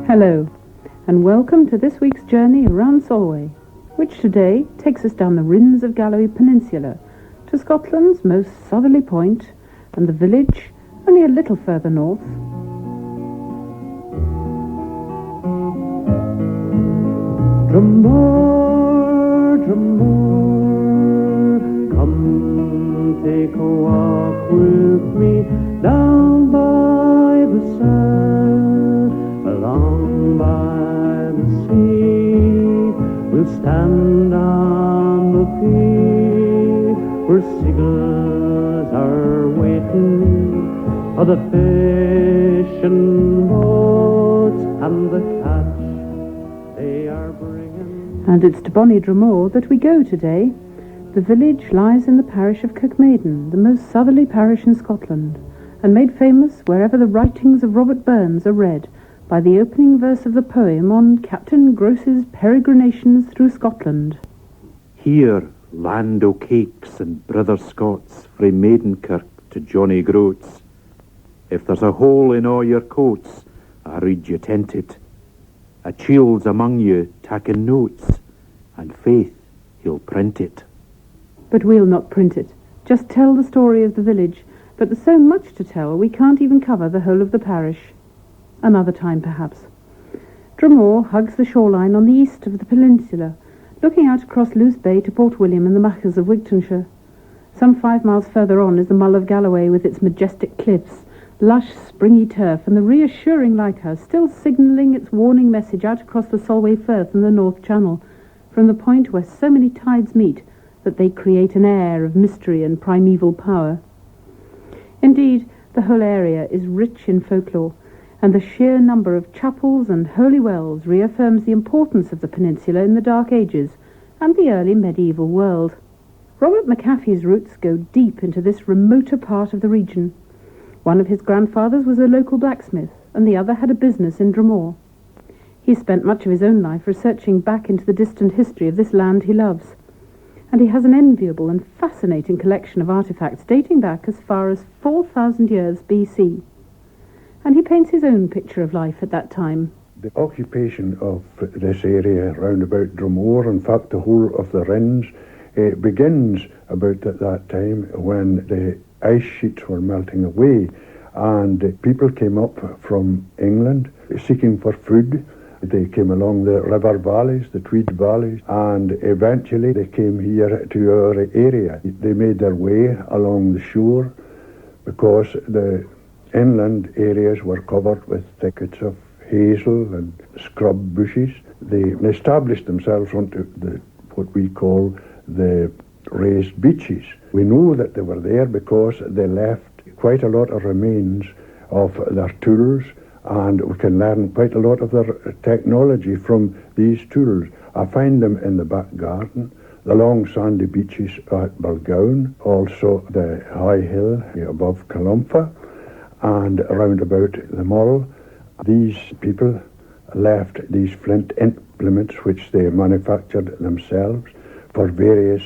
Hello, and welcome to this week's journey around Solway, which today takes us down the Rins of Galloway Peninsula to Scotland's most southerly point and the village only a little further north. Drummore, Drummore, come take a walk with me down by the sand, along by the sea. We'll stand on the quay where seagulls are waiting for the fishing boats and the catch they are bringing. And it's to bonny Drummore that we go today. The village lies in the parish of Maiden, the most southerly parish in Scotland, and made famous wherever the writings of Robert Burns are read by the opening verse of the poem on Captain Grose's peregrinations through Scotland. Here, land o' cakes and brother Scots, frae Maiden Kirk to Johnny Groats. If there's a hole in all your coats, I read you tent it. A chield's among you taking notes, and faith, he'll print it. But we'll not print it, just tell the story of the village, but there's so much to tell we can't even cover the whole of the parish. Another time, perhaps. Drummore hugs the shoreline on the east of the peninsula, looking out across Luce Bay to Port William and the Machars of Wigtonshire. Some 5 miles further on is the Mull of Galloway with its majestic cliffs, lush, springy turf, and the reassuring lighthouse still signalling its warning message out across the Solway Firth and the North Channel, from the point where so many tides meet that they create an air of mystery and primeval power. Indeed, the whole area is rich in folklore, and the sheer number of chapels and holy wells reaffirms the importance of the peninsula in the Dark Ages and the early medieval world. Robert McHaffie's roots go deep into this remoter part of the region. One of his grandfathers was a local blacksmith, and the other had a business in Drummore. He spent much of his own life researching back into the distant history of this land he loves, and he has an enviable and fascinating collection of artefacts dating back as far as 4,000 years BC. And he paints his own picture of life at that time. The occupation of this area round about Drummore, in fact the whole of the Rins, begins about at that time when the ice sheets were melting away and people came up from England seeking for food. They came along the river valleys, the Tweed valleys, and eventually they came here to our area. They made their way along the shore because the inland areas were covered with thickets of hazel and scrub bushes. They established themselves onto what we call the raised beaches. We know that they were there because they left quite a lot of remains of their tools, and we can learn quite a lot of their technology from these tools. I find them in the back garden, the long sandy beaches at Balgown, also the high hill above Columfa, and around about the Mull. These people left these flint implements which they manufactured themselves for various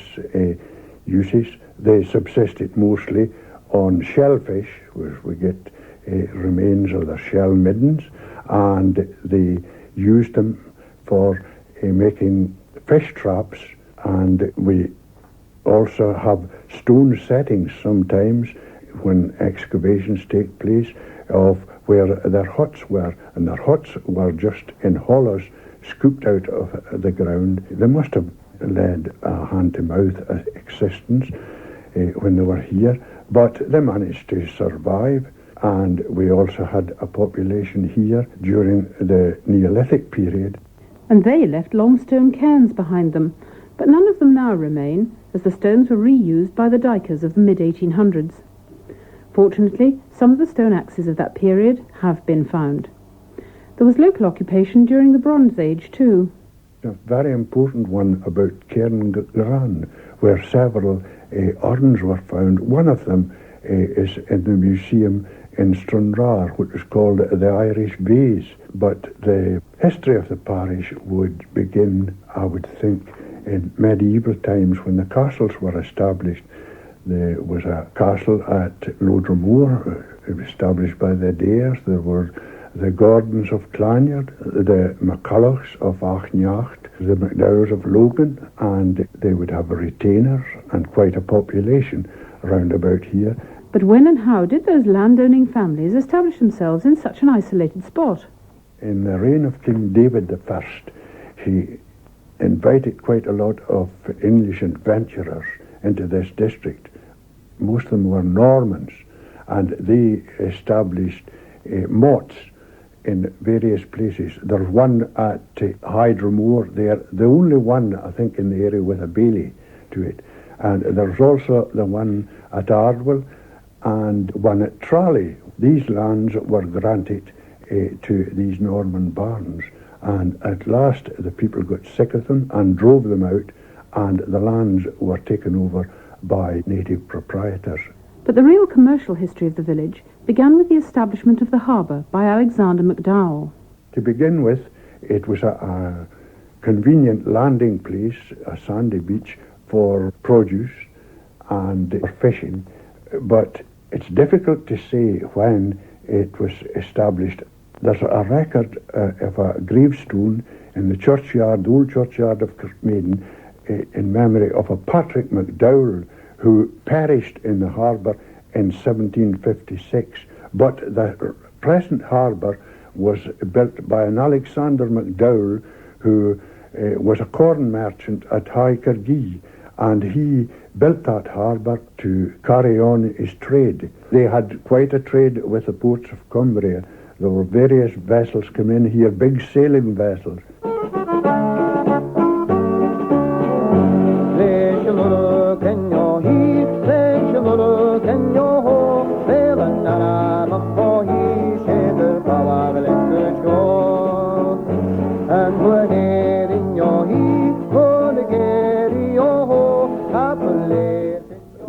uses. They subsisted mostly on shellfish, where we get remains of their shell middens, and they used them for making fish traps, and we also have stone settings sometimes when excavations take place of where their huts were, and their huts were just in hollows scooped out of the ground. They must have led a hand-to-mouth existence when they were here, but they managed to survive. And we also had a population here during the Neolithic period. And they left long stone cairns behind them, but none of them now remain, as the stones were reused by the dikers of the mid-1800s. Fortunately, some of the stone axes of that period have been found. There was local occupation during the Bronze Age too. A very important one about Cairngran, where several urns were found. One of them is in the museum in Stranraer, which was called the Irish Vase. But the history of the parish would begin, I would think, in medieval times when the castles were established. There was a castle at Drummore, established by the Dares. There were the Gordons of Clonyard, the McCullochs of Achnacht, the McDowells of Logan, and they would have retainers and quite a population round about here. But when and how did those landowning families establish themselves in such an isolated spot? In the reign of King David I, he invited quite a lot of English adventurers into this district. Most of them were Normans, and they established mottes in various places. There's one at High Drummore there, the only one, I think, in the area with a bailey to it. And there's also the one at Ardwell and one at Tralee. These lands were granted to these Norman barons, and at last the people got sick of them and drove them out, and the lands were taken over by native proprietors. But the real commercial history of the village began with the establishment of the harbour by Alexander McDowell. To begin with, it was a convenient landing place, a sandy beach for produce and for fishing, but it's difficult to say when it was established. There's a record of a gravestone in the churchyard, the old churchyard of Maiden, in memory of a Patrick McDowell who perished in the harbour in 1756. But the present harbour was built by an Alexander McDowell who was a corn merchant at High Kirkgee, and he built that harbour to carry on his trade. They had quite a trade with the ports of Cumbria. There were various vessels come in here, big sailing vessels.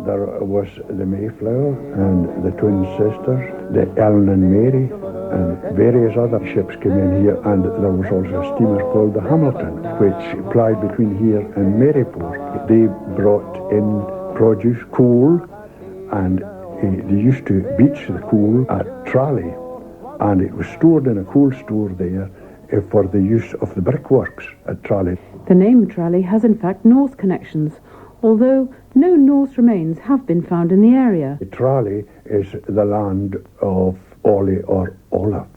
There was the Mayflower and the Twin Sisters, the Ellen and Mary, and various other ships came in here, and there was also a steamer called the Hamilton, which plied between here and Maryport. They brought in produce, coal, and they used to beach the coal at Tralee, and it was stored in a coal store there for the use of the brickworks at Tralee. The name Tralee has in fact Norse connections, although no Norse remains have been found in the area. Tralee is the land of Ollie or Olaf,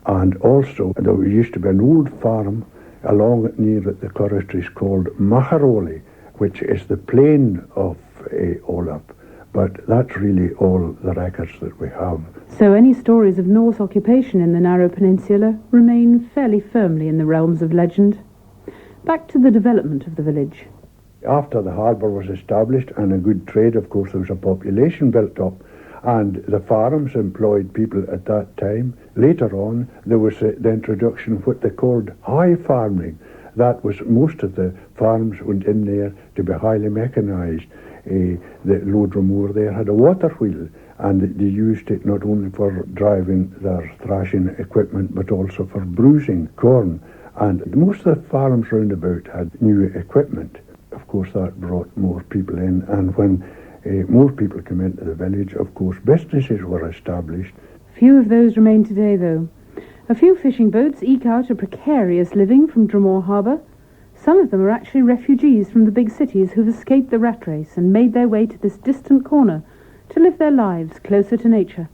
and also there used to be an old farm along near the Corristries called Maharoli, which is the plain of Olaf, but that's really all the records that we have. So any stories of Norse occupation in the narrow peninsula remain fairly firmly in the realms of legend. Back to the development of the village. After the harbour was established and a good trade, of course, there was a population built up, and the farms employed people at that time. Later on, there was the introduction of what they called high farming. That was most of the farms went in there to be highly mechanised. The Drummore there had a water wheel, and they used it not only for driving their thrashing equipment, but also for bruising corn. And most of the farms round about had new equipment. Of course, that brought more people in, and when more people came into the village, of course, businesses were established. Few of those remain today, though. A few fishing boats eke out a precarious living from Drummore Harbour. Some of them are actually refugees from the big cities who've escaped the rat race and made their way to this distant corner to live their lives closer to nature.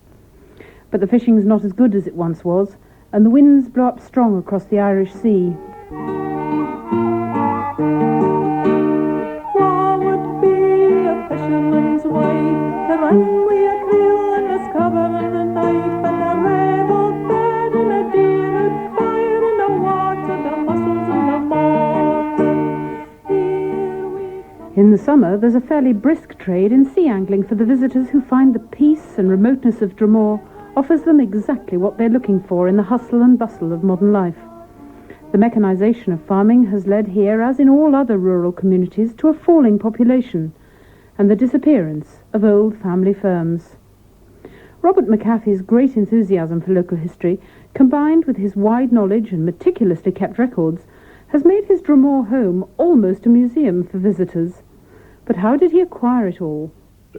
But the fishing's not as good as it once was, and the winds blow up strong across the Irish Sea. What would be a fisherman's wife to run with a creel and a scupper and a knife and a red old bed and a deer and fire and a water, the mussels and the mortar? In the summer, there's a fairly brisk trade in sea angling for the visitors who find the peace and remoteness of Drummore offers them exactly what they're looking for in the hustle and bustle of modern life. The mechanisation of farming has led here, as in all other rural communities, to a falling population and the disappearance of old family firms. Robert McHaffie's great enthusiasm for local history, combined with his wide knowledge and meticulously kept records, has made his Drummore home almost a museum for visitors. But how did he acquire it all?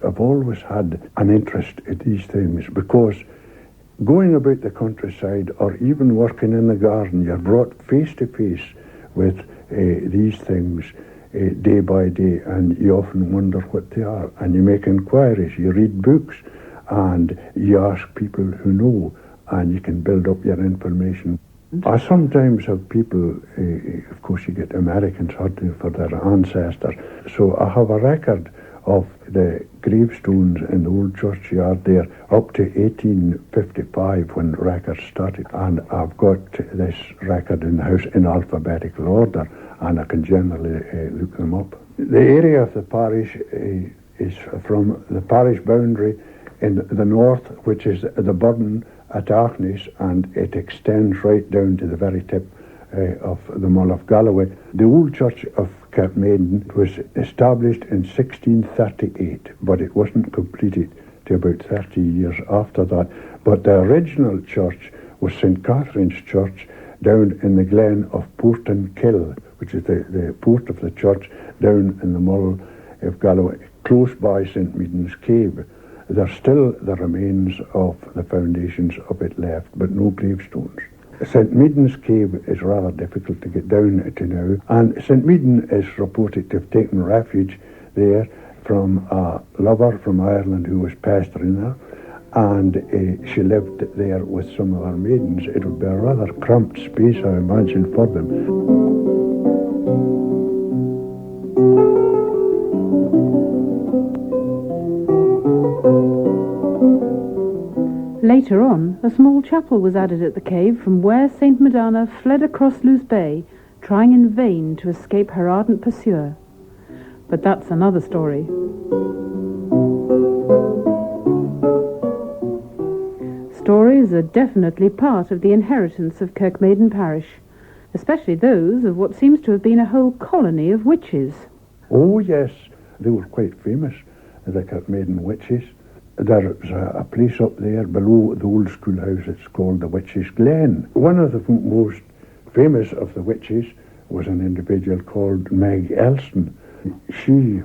I've always had an interest in these things because going about the countryside or even working in the garden, you're brought face to face with these things day by day, and you often wonder what they are, and you make inquiries, you read books, and you ask people who know, and you can build up your information. I sometimes have people, of course you get Americans hunting for their ancestors, so I have a record of the gravestones in the old churchyard there up to 1855 when records started, and I've got this record in the house in alphabetical order, and I can generally look them up. The area of the parish is from the parish boundary in the north, which is the Burden at Arkness, and it extends right down to the very tip of the Mull of Galloway. The old church of Kirk Maiden was established in 1638, but it wasn't completed till about 30 years after that. But the original church was St. Catherine's Church down in the glen of Portinkill, which is the port of the church down in the Mull of Galloway, close by St. Maiden's Cave. There's still the remains of the foundations of it left, but no gravestones. St. Maiden's Cave is rather difficult to get down to now, and St. Maiden is reported to have taken refuge there from a lover from Ireland who was pestering her, and she lived there with some of her maidens. It would be a rather cramped space, I imagine, for them. Later on, a small chapel was added at the cave from where St. Madonna fled across Luce Bay, trying in vain to escape her ardent pursuer. But that's another story. Stories are definitely part of the inheritance of Kirk Maiden parish, especially those of what seems to have been a whole colony of witches. Oh yes, they were quite famous, the Kirk Maiden witches. There's a place up there below the old schoolhouse, it's called the Witches' Glen. One of the most famous of the witches was an individual called Meg Elston. She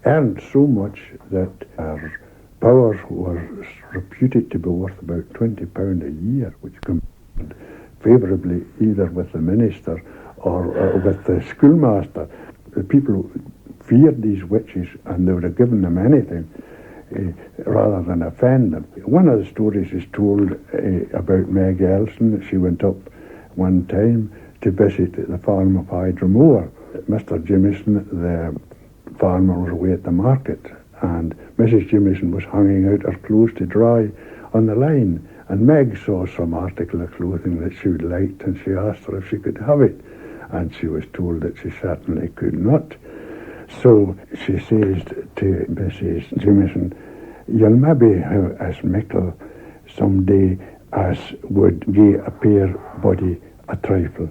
earned so much that her powers were reputed to be worth about £20 a year, which compared favourably either with the minister or with the schoolmaster. The people feared these witches and they would have given them anything rather than offend them. One of the stories is told about Meg Elson. She went up one time to visit the farm of Drummore. Mr. Jimison, the farmer, was away at the market, and Mrs. Jimison was hanging out her clothes to dry on the line, and Meg saw some article of clothing that she liked, and she asked her if she could have it, and she was told that she certainly could not. So she says to Mrs. Jimison, "You'll maybe have as mickle some day as would gie a pair body a trifle,"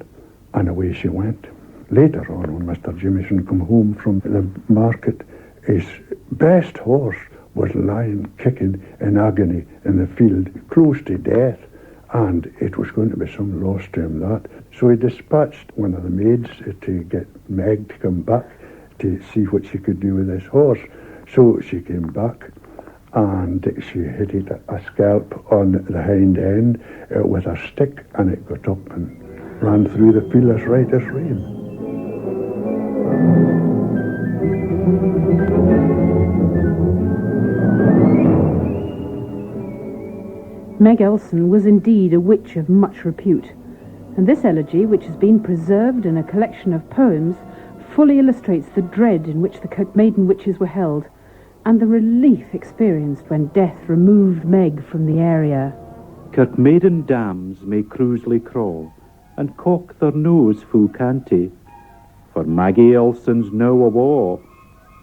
and away she went. Later on, when Mr. Jimison come home from the market, his best horse was lying kicking in agony in the field, close to death, and it was going to be some loss to him, that. So he dispatched one of the maids to get Meg to come back to see what she could do with this horse. So she came back and she hit it a scalp on the hind end with a stick, and it got up and ran through the field as right as rain. Meg Elson was indeed a witch of much repute, and this elegy, which has been preserved in a collection of poems, fully illustrates the dread in which the Kirk Maiden witches were held, and the relief experienced when death removed Meg from the area. Kirk Maiden dams may cruisely crawl, and cock their nose full canty, for Maggie Elson's now a war,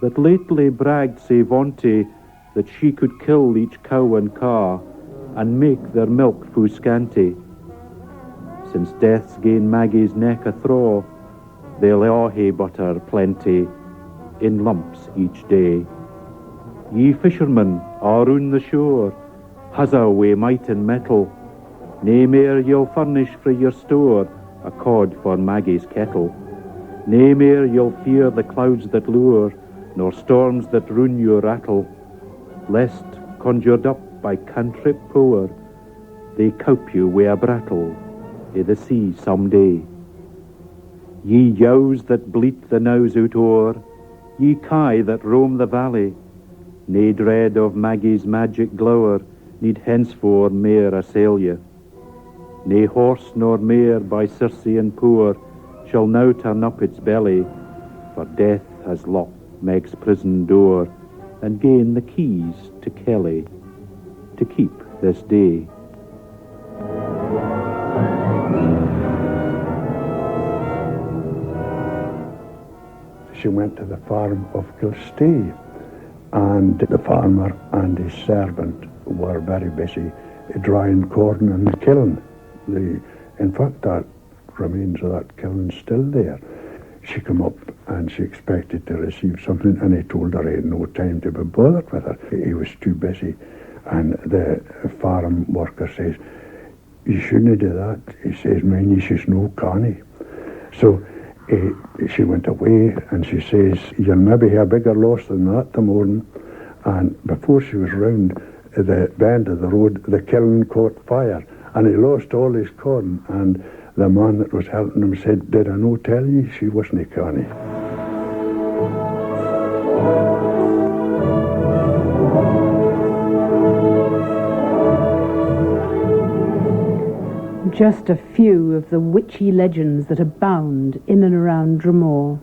that lately bragged sae vaunty, that she could kill each cow and car, and make their milk full scanty. Since death's gain Maggie's neck a thraw, they'll a' hae butter plenty, in lumps each day. Ye fishermen, a' round the shore, huzza wi' might and metal, nae mair ye'll furnish frae your store a cod for Maggie's kettle. Nae mair you'll fear the clouds that lure, nor storms that ruin your rattle, lest, conjured up by cantrip power, they cowp you wi' a brattle i' the sea some day. Ye yows that bleat the nows out o'er, ye kye that roam the valley, nae dread of Maggie's magic glower need henceforth mair assail ye. Nae horse nor mare by Circean poor shall now turn up its belly, for death has locked Meg's prison door, and gain the keys to Kelly, to keep this day. She went to the farm of Kilstay, and the farmer and his servant were very busy drying corn in the kiln. In fact, that remains of that kiln still there. She came up and she expected to receive something, and he told her he had no time to be bothered with her. He was too busy. And the farm worker says, "You shouldn't do that." He says, "Mine, you should no canny." So she went away, and she says, "You'll maybe have a bigger loss than that tomorrow." And before she was round the bend of the road, the kiln caught fire, and he lost all his corn. And the man that was helping him said, "Did I no tell ye she wasn't canny?" Just a few of the witchy legends that abound in and around Drummore.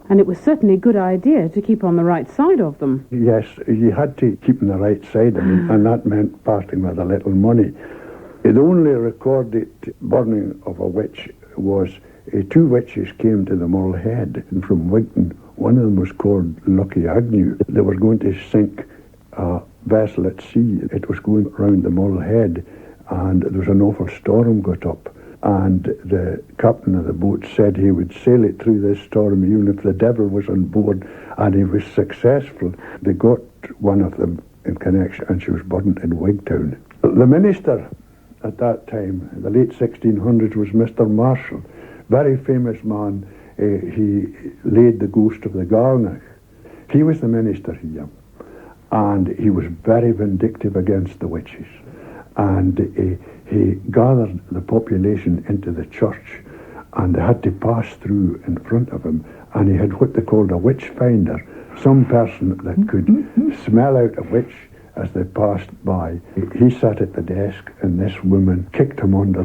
And it was certainly a good idea to keep on the right side of them. Yes, you had to keep on the right side, and that meant parting with a little money. The only recorded burning of a witch was two witches came to the Mull Head from Wigton. One of them was called Lucky Agnew. They were going to sink a vessel at sea. It was going round the Mull Head, and there was an awful storm got up. And the captain of the boat said he would sail it through this storm even if the devil was on board, and he was successful. They got one of them in connection, and she was burnt in Wigtown. The minister at that time, in the late 1600s, was Mr. Marshall, very famous man. He laid the ghost of the Garnock. He was the minister here, and he was very vindictive against the witches. And he gathered the population into the church, and they had to pass through in front of him, and he had what they called a witch finder, some person that could smell out a witch as they passed by. He sat at the desk, and this woman kicked him under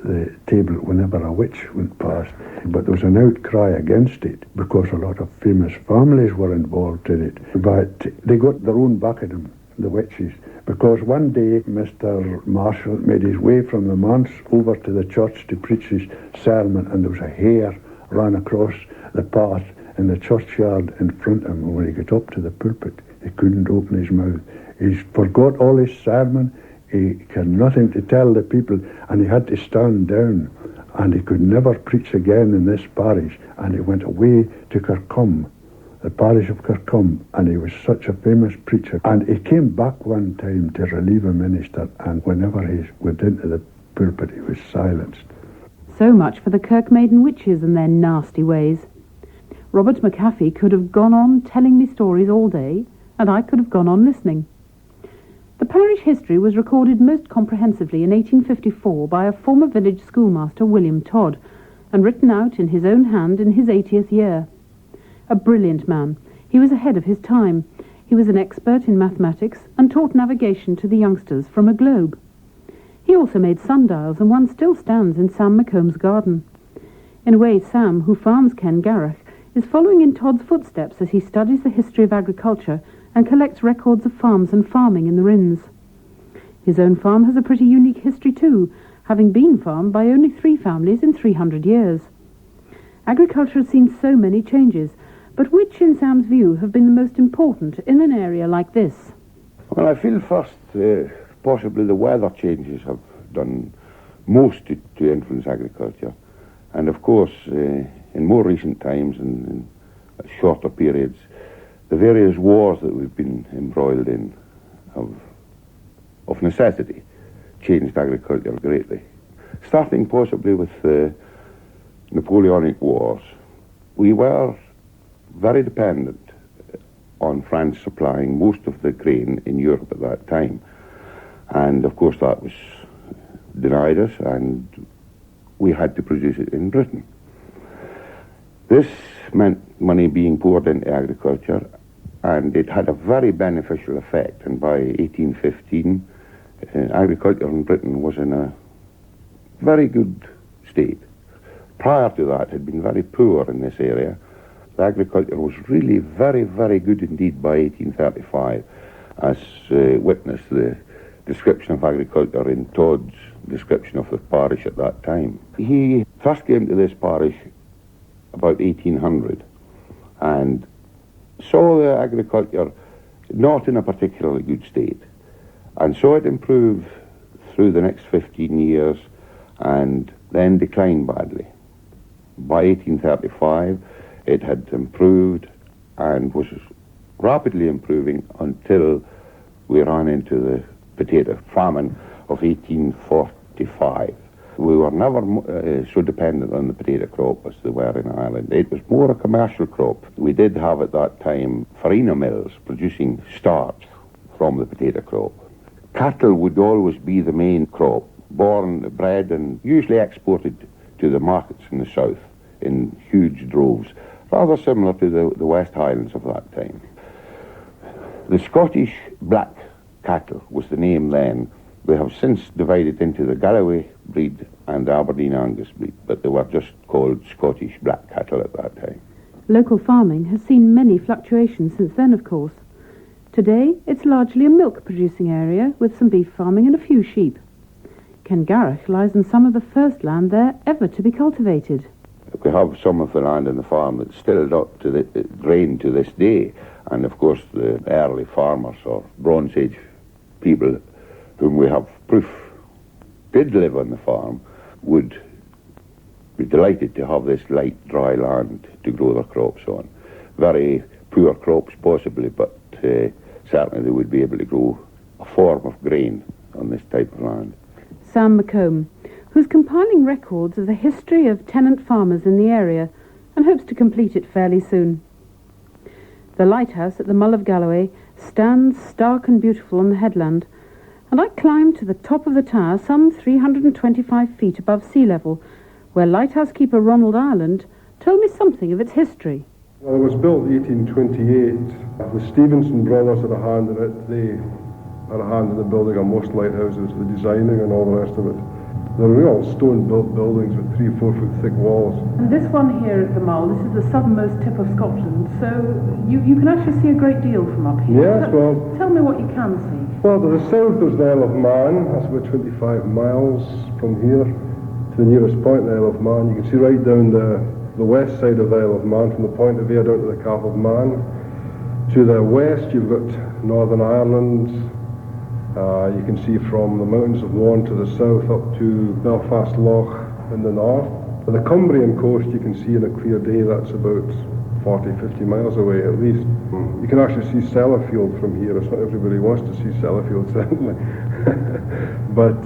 the table whenever a witch went past. But there was an outcry against it because a lot of famous families were involved in it. But they got their own back at him, the witches, because one day Mr. Marshall made his way from the manse over to the church to preach his sermon, and there was a hare ran across the path in the churchyard in front of him. And when he got up to the pulpit, he couldn't open his mouth. He forgot all his sermon. He had nothing to tell the people, and he had to stand down, and he could never preach again in this parish. And he went away to Kirk, the parish of Kirk, and he was such a famous preacher. And he came back one time to relieve a minister, and whenever he went into the pulpit, he was silenced. So much for the Kirk Maiden witches and their nasty ways. Robert McHaffie could have gone on telling me stories all day, and I could have gone on listening. The parish history was recorded most comprehensively in 1854 by a former village schoolmaster, William Todd, and written out in his own hand in his 80th year. A brilliant man, he was ahead of his time. He was an expert in mathematics and taught navigation to the youngsters from a globe. He also made sundials, and one still stands in Sam McColm's garden. In a way, Sam, who farms Ken Gareth, is following in Todd's footsteps as he studies the history of agriculture and collects records of farms and farming in the Rins. His own farm has a pretty unique history too, having been farmed by only 3 families in 300 years. Agriculture has seen so many changes, but which, in Sam's view, have been the most important in an area like this? Well, I feel first, possibly the weather changes have done most to influence agriculture. And of course, in more recent times and in shorter periods, the various wars that we've been embroiled in have, of necessity, changed agriculture greatly. Starting possibly with the Napoleonic Wars, we were very dependent on France supplying most of the grain in Europe at that time. And of course that was denied us, and we had to produce it in Britain. This meant money being poured into agriculture, and it had a very beneficial effect. And by 1815, agriculture in Britain was in a very good state. Prior to that, it had been very poor in this area. The agriculture was really very, very good indeed by 1835, as witnessed the description of agriculture in Todd's description of the parish at that time. He first came to this parish about 1800 and saw the agriculture not in a particularly good state, and saw it improve through the next 15 years and then decline badly. By 1835, it had improved and was rapidly improving until we ran into the potato famine of 1845. We were never so dependent on the potato crop as they were in Ireland. It was more a commercial crop. We did have at that time farina mills producing starch from the potato crop. Cattle would always be the main crop, bred and usually exported to the markets in the south in huge droves, rather similar to the West Highlands of that time. The Scottish black cattle was the name then. They have since divided into the Galloway breed and Aberdeen Angus breed, but they were just called Scottish black cattle at that time. Local farming has seen many fluctuations since then, of course. Today, it's largely a milk-producing area with some beef farming and a few sheep. Kengarach lies on some of the first land there ever to be cultivated. We have some of the land in the farm that's still up to the grain to this day, and of course the early farmers or Bronze Age people whom we have proof did live on the farm would be delighted to have this light, dry land to grow their crops on. Very poor crops possibly, but certainly they would be able to grow a form of grain on this type of land. Sam McColm, who's compiling records of the history of tenant farmers in the area and hopes to complete it fairly soon. The lighthouse at the Mull of Galloway stands stark and beautiful on the headland, and I climbed to the top of the tower some 325 feet above sea level, where lighthouse keeper Ronald Ireland told me something of its history. Well, it was built in 1828. The Stevenson brothers had a hand in it. They had a hand in the building of most lighthouses, the designing and all the rest of it. They're real stone-built buildings with 3-4 foot thick walls. And this one here at the Mull, this is the southernmost tip of Scotland, so you can actually see a great deal from up here. Yes, well... Tell me what you can see. Well, to the south there's the Isle of Man. That's about 25 miles from here to the nearest point, the Isle of Man. You can see right down the west side of the Isle of Man, from the Point of Ayr down to the Calf of Man. To the west you've got Northern Ireland. You can see from the mountains of Lorne to the south up to Belfast Loch in the north. The Cumbrian coast you can see in a clear day, that's about 40-50 miles away at least. You can actually see Sellafield from here. It's not everybody wants to see Sellafield, certainly. But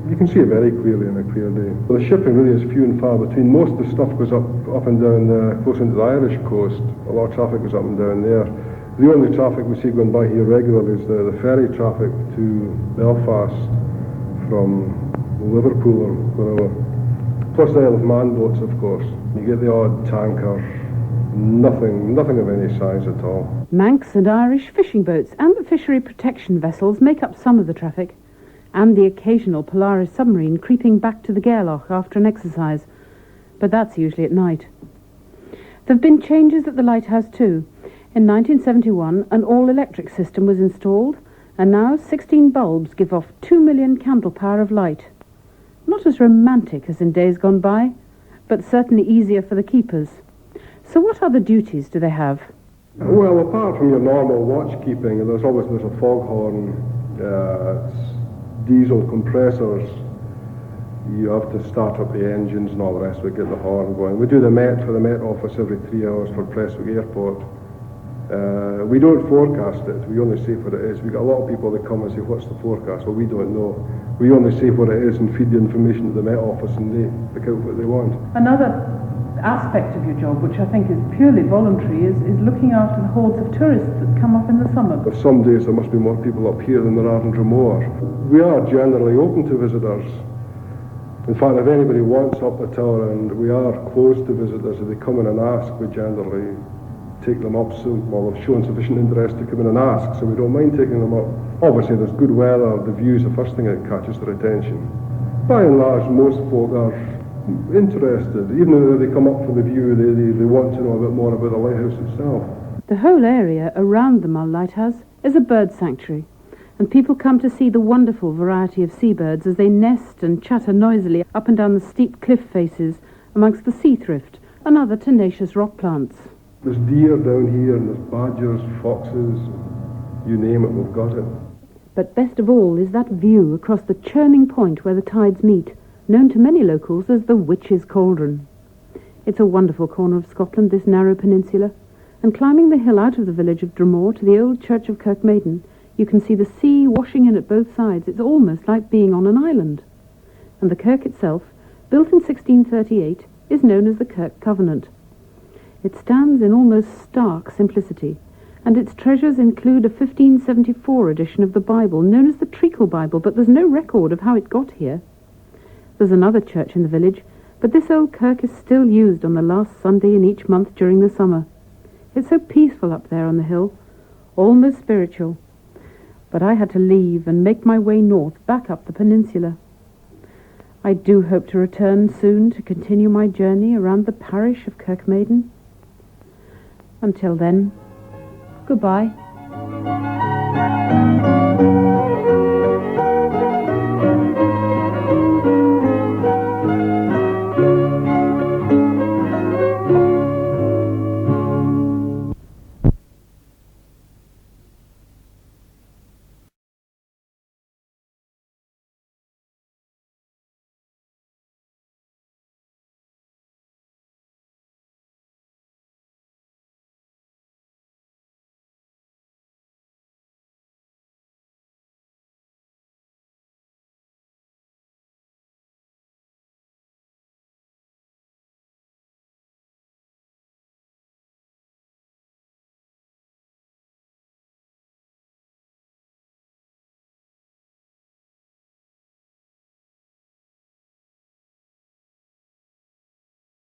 you can see it very clearly in a clear day. Well, the shipping really is few and far between. Most of the stuff goes up and down close into the Irish coast. A lot of traffic goes up and down there. The only traffic we see going by here regularly is the ferry traffic to Belfast from Liverpool or wherever. Plus the Isle of Man boats, of course. You get the odd tanker, nothing of any size at all. Manx and Irish fishing boats and the fishery protection vessels make up some of the traffic, and the occasional Polaris submarine creeping back to the Gairloch after an exercise, but that's usually at night. There have been changes at the lighthouse too. In 1971, an all-electric system was installed, and now 16 bulbs give off 2 million candle power of light. Not as romantic as in days gone by, but certainly easier for the keepers. So what other duties do they have? Well, apart from your normal watch keeping, there's a foghorn, diesel compressors. You have to start up the engines and all the rest of it, get the horn going. We do the Met for the Met office every 3 hours for Prestwick Airport. We don't forecast it, we only say what it is. We got a lot of people that come and say, what's the forecast? Well, we don't know. We only say what it is and feed the information to the Met office, and they pick out what they want. Another aspect of your job, which I think is purely voluntary, is looking after the hordes of tourists that come up in the summer. Some days there must be more people up here than there are in Drummore. We are generally open to visitors. In fact, if anybody wants up at all, and we are closed to visitors, if they come in and ask, we generally take them up, so well, they've shown sufficient interest to come in and ask, so we don't mind taking them up. Obviously, there's good weather, the view's the first thing that catches their attention. By and large, most folk are interested. Even though they come up for the view, they want to know a bit more about the lighthouse itself. The whole area around the Mull Lighthouse is a bird sanctuary, and people come to see the wonderful variety of seabirds as they nest and chatter noisily up and down the steep cliff faces amongst the sea thrift and other tenacious rock plants. There's deer down here, and there's badgers, foxes, you name it, we've got it. But best of all is that view across the churning point where the tides meet, known to many locals as the Witch's Cauldron. It's a wonderful corner of Scotland, this narrow peninsula, and climbing the hill out of the village of Drummore to the old church of Kirk Maiden, you can see the sea washing in at both sides. It's almost like being on an island. And the kirk itself, built in 1638, is known as the Kirk Covenant. It stands in almost stark simplicity, and its treasures include a 1574 edition of the Bible, known as the Treacle Bible, but there's no record of how it got here. There's another church in the village, but this old kirk is still used on the last Sunday in each month during the summer. It's so peaceful up there on the hill, almost spiritual. But I had to leave and make my way north, back up the peninsula. I do hope to return soon to continue my journey around the parish of Kirk Maiden. Until then, goodbye.